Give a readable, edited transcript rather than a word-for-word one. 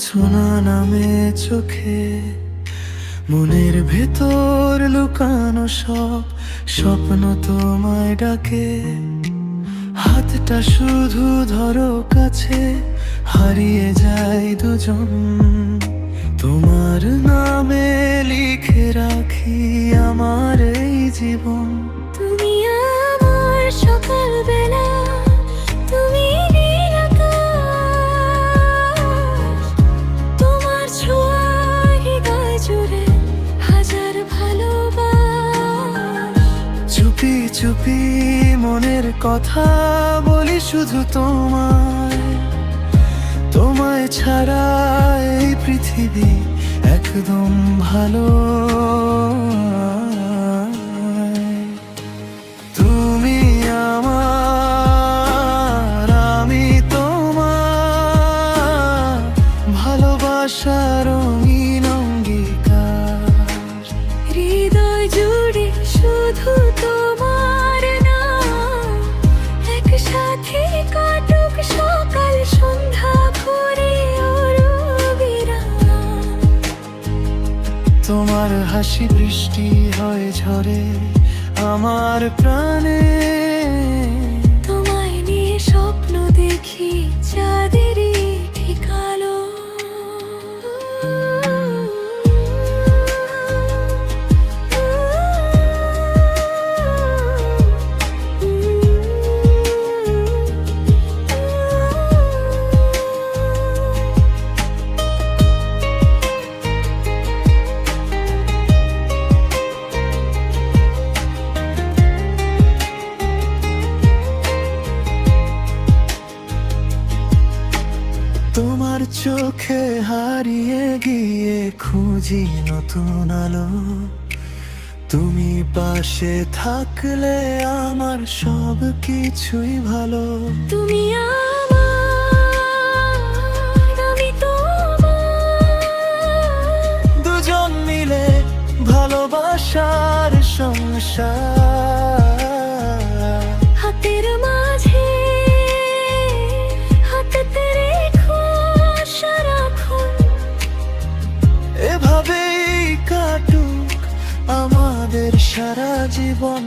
জোছনা নামে চোখে, মনের ভেতর লুকানো সব স্বপ্ন তোমায় ডাকে। হাতটা শুধু ধরো কাছে, হারিয়ে যায় দুজন। তোমার নামে লিখে রাখি আমার এই জীবন। তুমি আমার সকালবেলা, তুমি নীল আকাশ, তোমার ছোঁয়ায় হৃদয় জুড়ে হাজার ভালোবাস। চুপি চুপি মনের কথা বলি শুধু তোমায়, তোমায় ছাড়া এই পৃথিবী একদম ভালো। তুমি আমার, আমি তোমার, ভালোবাসার রঙিন অঙ্গীকার। হৃদয় জুড়ে শুধু তোমার নাম, একসাথে কাটুক সকাল সন্ধ্যা করে অবিরাম। তোমার হাসি বৃষ্টি হয় ঝরে আমার প্রাণে। তোমায় নিয়ে স্বপ্ন দেখি চাঁদেরই ঠিক আলো। তোমার চোখে হারিয়ে গিয়ে খুঁজি নতুন আলো। তুমি পাশে থাকলে আমার সব কিছুই ভালো। তুমি আমার, আমি তোমার, দুজন মিলে ভালোবাসার সংসার। হাতের মাঝে হাতে রেখো সারাক্ষণ। এভাবেই কাটুক আমাদের সারা জীবন।